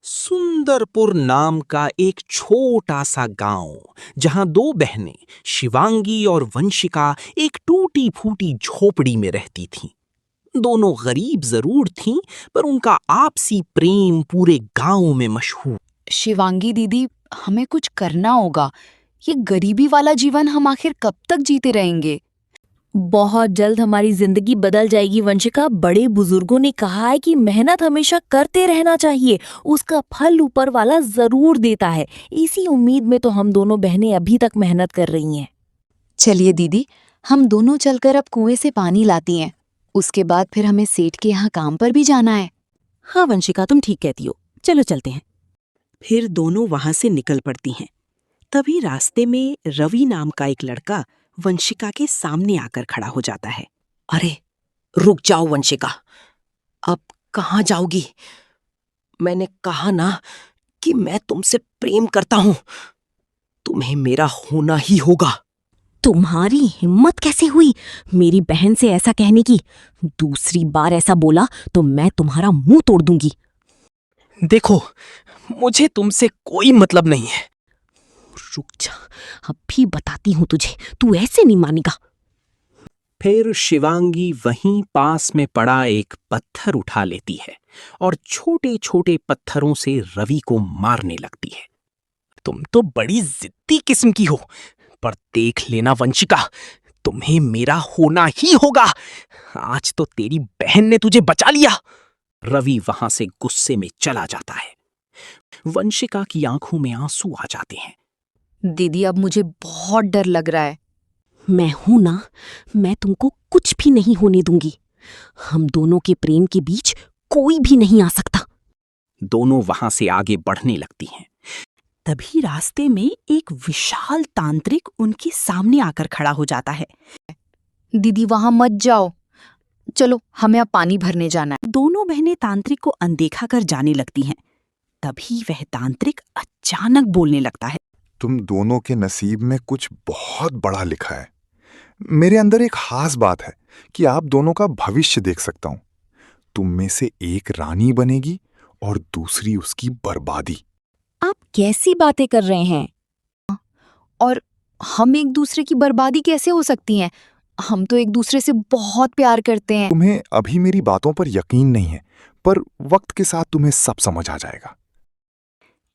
सुंदरपुर नाम का एक छोटा सा गांव, जहां दो बहनें शिवांगी और वंशिका एक टूटी फूटी झोपड़ी में रहती थीं। दोनों गरीब जरूर थीं, पर उनका आपसी प्रेम पूरे गांव में मशहूर। शिवांगी दीदी, हमें कुछ करना होगा। ये गरीबी वाला जीवन हम आखिर कब तक जीते रहेंगे? बहुत जल्द हमारी जिंदगी बदल जाएगी वंशिका। बड़े बुजुर्गों ने कहा है कि मेहनत हमेशा करते रहना चाहिए, उसका फल ऊपर वाला जरूर देता है। इसी उम्मीद में तो हम दोनों बहनें अभी तक मेहनत कर रही हैं। चलिए दीदी, हम दोनों चलकर अब कुएं से पानी लाती हैं। उसके बाद फिर हमें सेठ के यहाँ काम पर भी जाना है। हाँ वंशिका, तुम ठीक कहती हो, चलो चलते हैं। फिर दोनों वहां से निकल पड़ती हैं। तभी रास्ते में रवि नाम का एक लड़का वंशिका के सामने आकर खड़ा हो जाता है। अरे रुक जाओ वंशिका, अब कहाँ जाओगी? मैंने कहा ना कि मैं तुमसे प्रेम करता हूं। तुम्हें मेरा होना ही होगा। तुम्हारी हिम्मत कैसे हुई मेरी बहन से ऐसा कहने की? दूसरी बार ऐसा बोला तो मैं तुम्हारा मुंह तोड़ दूंगी। देखो, मुझे तुमसे कोई मतलब नहीं है। रुक जा, अभी बताती हूँ तुझे, तू ऐसे नहीं मानेगा। फिर शिवांगी वहीं पास में पड़ा एक पत्थर उठा लेती है और छोटे छोटे पत्थरों से रवि को मारने लगती है। तुम तो बड़ी जिद्दी किस्म की हो, पर देख लेना वंशिका, तुम्हें मेरा होना ही होगा। आज तो तेरी बहन ने तुझे बचा लिया। रवि वहां से गुस्से में चला जाता है। वंशिका की आंखों में आंसू आ जाते हैं। दीदी, अब मुझे बहुत डर लग रहा है। मैं हूं ना, मैं तुमको कुछ भी नहीं होने दूंगी। हम दोनों के प्रेम के बीच कोई भी नहीं आ सकता। दोनों वहां से आगे बढ़ने लगती हैं। तभी रास्ते में एक विशाल तांत्रिक उनके सामने आकर खड़ा हो जाता है। दीदी, वहां मत जाओ। चलो, हमें अब पानी भरने जाना है। दोनों बहनें तांत्रिक को अनदेखा कर जाने लगती हैं। तभी वह तांत्रिक अचानक बोलने लगता है। तुम दोनों के नसीब में कुछ बहुत बड़ा लिखा है। मेरे अंदर एक खास बात है कि आप दोनों का भविष्य देख सकता हूं। तुम में से एक रानी बनेगी और दूसरी उसकी बर्बादी। आप कैसी बातें कर रहे हैं? और हम एक दूसरे की बर्बादी कैसे हो सकती हैं? हम तो एक दूसरे से बहुत प्यार करते हैं। तुम्हें अभी मेरी बातों पर यकीन नहीं है, पर वक्त के साथ तुम्हें सब समझ आ जाएगा।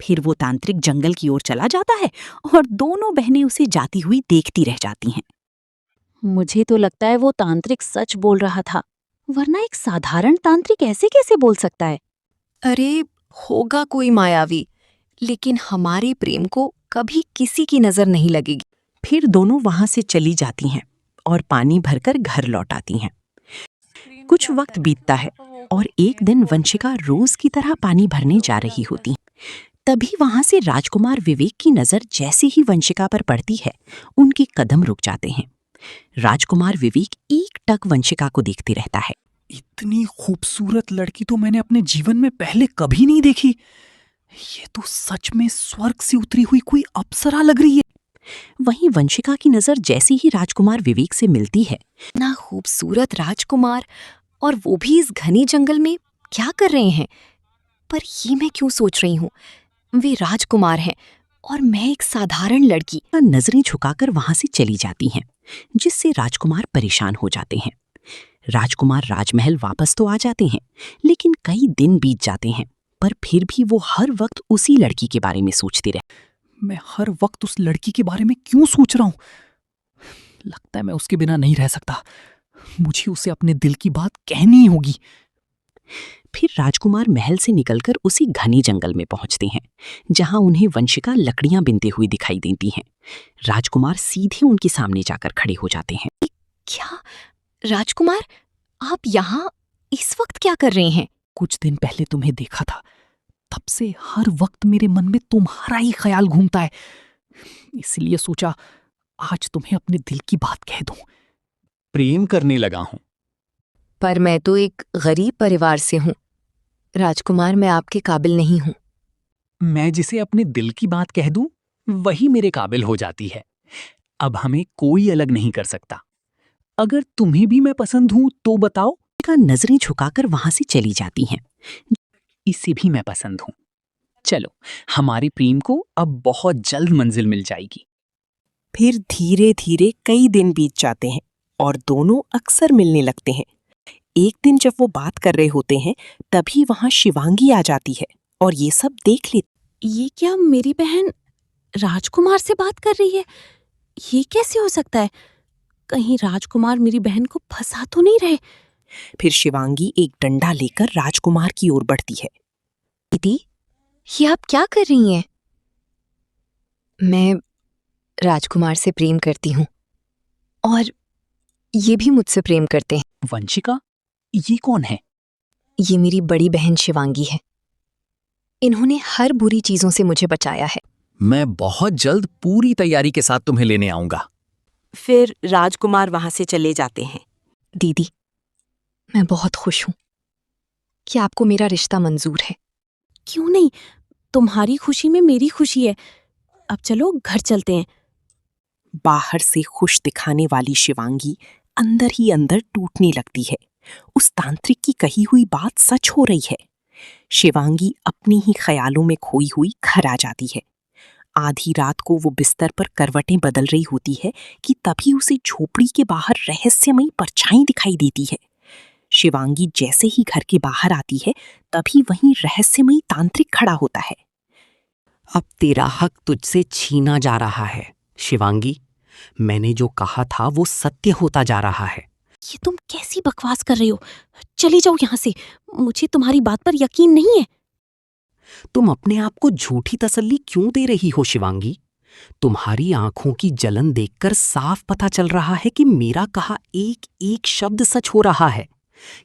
फिर वो तांत्रिक जंगल की ओर चला जाता है और दोनों बहनें उसे जाती हुई देखती रह जाती हैं। मुझे तो लगता है वो तांत्रिक सच बोल रहा था, वरना एक साधारण तांत्रिक ऐसे कैसे बोल सकता है? अरे, होगा कोई मायावी, लेकिन हमारे प्रेम को कभी किसी की नजर नहीं लगेगी। फिर दोनों वहां से चली जाती हैं और पानी भरकर घर लौट आती हैं। कुछ वक्त बीतता है और एक दिन वंशिका रोज की तरह पानी भरने जा रही होती है। तभी वहां से राजकुमार विवेक की नजर जैसे ही वंशिका पर पड़ती है, उनके कदम रुक जाते हैं। राजकुमार विवेक एकटक वंशिका को देखते रहता है। इतनी खूबसूरत लड़की तो मैंने अपने जीवन में पहले कभी नहीं देखी। ये तो सच में स्वर्ग से उतरी हुई कोई अप्सरा लग रही है। वहीं वंशिका की नजर जैसे ही राजकुमार विवेक से मिलती है, ना खूबसूरत राजकुमार, और वो भी इस घने जंगल में क्या कर रहे हैं? पर ये मैं क्यों सोच रही हूँ? वे राजकुमार हैं और मैं एक साधारण लड़की। नजरें झुकाकर वहां से चली जाती हैं, जिससे राजकुमार परेशान हो जाते हैं। राजकुमार राजमहल वापस तो आ जाते हैं, लेकिन कई दिन बीत जाते हैं, पर फिर भी वो हर वक्त उसी लड़की के बारे में सोचते रहे। मैं हर वक्त उस लड़की के बारे में क्यों सोच रहा हूं? लगता है मैं उसके बिना नहीं रह सकता। मुझे उसे अपने दिल की बात कहनी ही होगी। फिर राजकुमार महल से निकलकर उसी घने जंगल में पहुंचते हैं, जहां उन्हें वंशिका लकड़ियां बिनते हुई दिखाई देती हैं। राजकुमार सीधे उनके सामने जाकर खड़े हो जाते हैं। क्या राजकुमार, आप यहाँ इस वक्त क्या कर रहे हैं? कुछ दिन पहले तुम्हें देखा था, तब से हर वक्त मेरे मन में तुम्हारा ही ख्याल घूमता है। इसलिए सोचा आज तुम्हें अपने दिल की बात कह दूं। प्रेम करने लगा हूं। पर मैं तो एक गरीब परिवार से हूँ। राजकुमार, मैं आपके काबिल नहीं हूँ। मैं जिसे अपने दिल की बात कह दूं, वही मेरे काबिल हो जाती है। अब हमें कोई अलग नहीं कर सकता। अगर तुम्हें भी मैं पसंद हूं तो बताओ। का नजरें झुकाकर वहां से चली जाती हैं। इसे भी मैं पसंद हूं। चलो, हमारे प्रेम को अब बहुत जल्द मंजिल मिल जाएगी। फिर धीरे धीरे कई दिन बीत जाते हैं और दोनों अक्सर मिलने लगते हैं। एक दिन जब वो बात कर रहे होते हैं तभी वहां शिवांगी आ जाती है और ये सब देख लेती। ये क्या मेरी बहन राजकुमार से बात कर रही है? ये कैसे हो सकता है? कहीं राजकुमार मेरी बहन को फंसा तो नहीं रहे? फिर शिवांगी एक डंडा लेकर राजकुमार की ओर बढ़ती है। दीदी, ये आप क्या कर रही हैं? मैं राजकुमार से प्रेम करती हूँ और ये भी मुझसे प्रेम करते हैं। वंशिका, ये कौन है? ये मेरी बड़ी बहन शिवांगी है। इन्होंने हर बुरी चीजों से मुझे बचाया है। मैं बहुत जल्द पूरी तैयारी के साथ तुम्हें लेने आऊंगा। फिर राजकुमार वहां से चले जाते हैं। दीदी, मैं बहुत खुश हूं कि आपको मेरा रिश्ता मंजूर है। क्यों नहीं, तुम्हारी खुशी में मेरी खुशी है। अब चलो घर चलते हैं। बाहर से खुश दिखाने वाली शिवांगी अंदर ही अंदर टूटने लगती है। उस तांत्रिक की कही हुई बात सच हो रही है। शिवांगी अपनी ही ख्यालों में खोई हुई घर आ जाती है। आधी रात को वो बिस्तर पर करवटें बदल रही होती है कि तभी उसे झोपड़ी के बाहर रहस्यमयी परछाई दिखाई देती है। शिवांगी जैसे ही घर के बाहर आती है तभी वहीं रहस्यमयी तांत्रिक खड़ा होता है। अब तेरा हक तुझसे छीना जा रहा है शिवांगी। मैंने जो कहा था वो सत्य होता जा रहा है। ये तुम कैसी बकवास कर रही हो? चली जाओ यहाँ से। मुझे तुम्हारी बात पर यकीन नहीं है। तुम अपने आप को झूठी तसल्ली क्यों दे रही हो शिवांगी? तुम्हारी आंखों की जलन देखकर साफ पता चल रहा है कि मेरा कहा एक एक शब्द सच हो रहा है।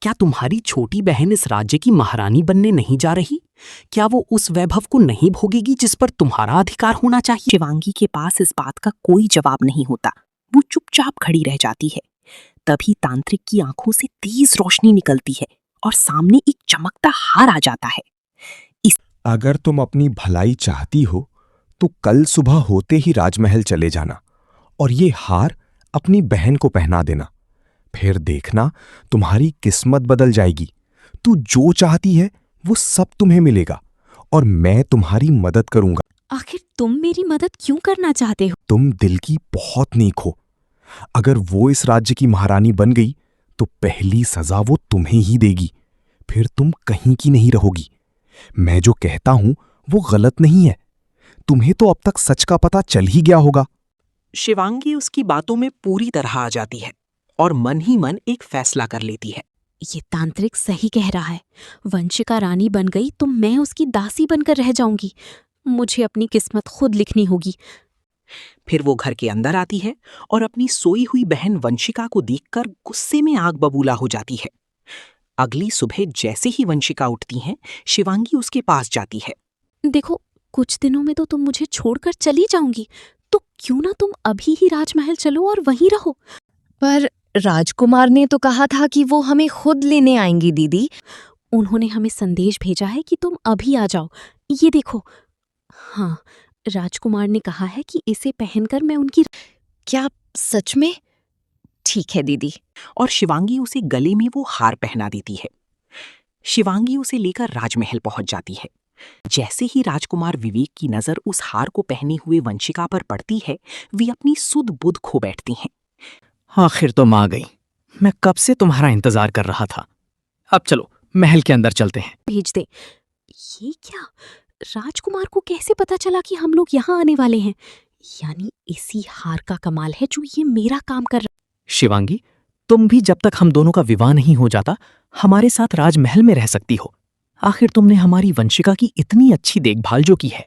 क्या तुम्हारी छोटी बहन इस राज्य की महारानी बनने नहीं जा रही? क्या वो उस वैभव को नहीं भोगेगी जिस पर तुम्हारा अधिकार होना चाहिए? शिवांगी के पास इस बात का कोई जवाब नहीं होता। वो चुपचाप खड़ी रह जाती है। तभी तांत्रिक की आंखों से तेज रोशनी निकलती है और सामने एक चमकता हार आ जाता है। अगर तुम अपनी भलाई चाहती हो तो कल सुबह होते ही राजमहल चले जाना और ये हार अपनी बहन को पहना देना। फिर देखना तुम्हारी किस्मत बदल जाएगी। तू जो चाहती है वो सब तुम्हें मिलेगा और मैं तुम्हारी मदद करूंगा। आखिर तुम मेरी मदद क्यों करना चाहते हो? तुम दिल की बहुत नेक हो। अगर वो इस राज्य की महारानी बन गई तो पहली सजा वो तुम्हें ही देगी। फिर तुम कहीं की नहीं रहोगी। मैं जो कहता हूं वो गलत नहीं है। तुम्हें तो अब तक सच का पता चल ही गया होगा। शिवांगी उसकी बातों में पूरी तरह आ जाती है और मन ही मन एक फैसला कर लेती है। ये तांत्रिक सही कह रहा है। वंशिका रानी बन गई तो मैं उसकी दासी बनकर रह जाऊंगी। मुझे अपनी किस्मत खुद लिखनी होगी। फिर वो घर के अंदर आती है और अपनी सोई हुई बहन वंशिका को देखकर गुस्से में आग बबूला हो जाती है। अगली सुबह जैसे ही वंशिका उठती हैं, शिवांगी उसके पास जाती है। देखो, कुछ दिनों में तो तुम मुझे छोड़कर चली जाऊंगी, तो क्यों ना तुम अभी ही राजमहल चलो और वहीं रहो। पर राजकुमार ने तो कहा था कि वो हमें खुद लेने आएंगी दीदी। उन्होंने हमें संदेश भेजा है कि तुम अभी आ जाओ। ये देखो। हाँ, राजकुमार ने कहा है कि इसे पहनकर मैं उनकी। क्या सच में? ठीक है दीदी। और शिवांगी उसे गले में वो हार पहना देती है। शिवांगी उसे लेकर राजमहल पहुंच जाती है। जैसे ही राजकुमार विवेक की नजर उस हार को पहने हुए वंशिका पर पड़ती है, वे अपनी सुध बुध खो बैठती हैं। आखिर तुम आ गई। मैं कब से तुम्हारा इंतजार कर रहा था। अब चलो महल के अंदर चलते हैं। भेज दे। ये क्या? राजकुमार को कैसे पता चला कि हम लोग यहाँ आने वाले हैं? यानी इसी हार का कमाल है जो ये मेरा काम कर रहा। शिवांगी, तुम भी जब तक हम दोनों का विवाह नहीं हो जाता हमारे साथ राजमहल में रह सकती हो। आखिर तुमने हमारी वंशिका की इतनी अच्छी देखभाल जो की है।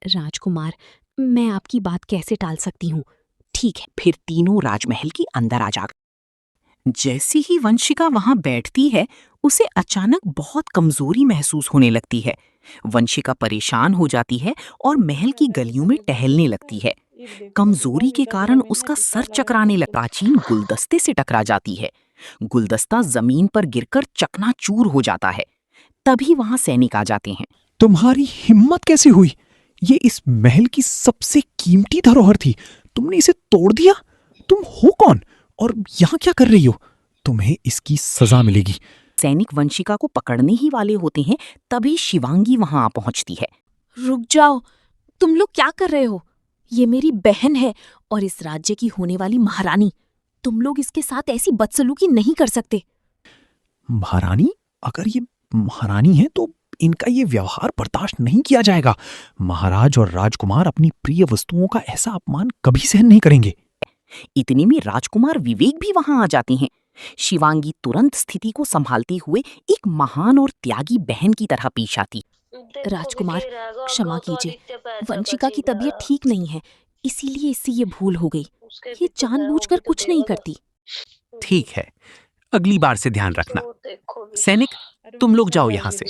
राजकुमार, मैं आपकी बात कैसे टाल सकती हूँ? ठीक है। फिर तीनों राजमहल के अंदर आ जाते। जैसे ही वंशिका वहां बैठती है, उसे अचानक बहुत कमजोरी महसूस होने लगती है। वंशिका परेशान हो जाती है और महल की गलियों में टहलने लगती है। कमजोरी के कारण उसका सर चकराने लगा। प्राचीन गुलदस्ते से टकरा जाती है। गुलदस्ता जमीन पर गिरकर चकनाचूर हो जाता है। तभी वहां सैनिक आ जाते हैं। तुम्हारी हिम्मत कैसे हुई? ये इस महल की सबसे कीमती धरोहर थी, तुमने इसे तोड़ दिया। तुम हो कौन और यहाँ क्या कर रही हो? तुम्हें इसकी सजा मिलेगी। सैनिक वंशिका को पकड़ने ही वाले होते हैं, तभी शिवांगी वहां आ पहुंचती है। रुक जाओ, तुम लोग क्या कर रहे हो? ये मेरी बहन है और इस राज्य की होने वाली महारानी। तुम लोग इसके साथ ऐसी बदसलूकी नहीं कर सकते। महारानी? अगर ये महारानी है तो इनका ये व्यवहार बर्दाश्त नहीं किया जाएगा। महाराज और राजकुमार अपनी प्रिय वस्तुओं का ऐसा अपमान कभी सहन नहीं करेंगे। इतने में राजकुमार विवेक भी वहां आ जाते हैं। शिवांगी तुरंत स्थिति को संभालते हुए एक महान और त्यागी बहन की तरह पेश आती। राजकुमार, क्षमा कीजिए, वंशिका की तबीयत ठीक नहीं है, इसीलिए इससे ये भूल हो गई। ये जानबूझकर कुछ नहीं करती। ठीक है, अगली बार से ध्यान रखना। सैनिक, तुम लोग जाओ यहाँ से।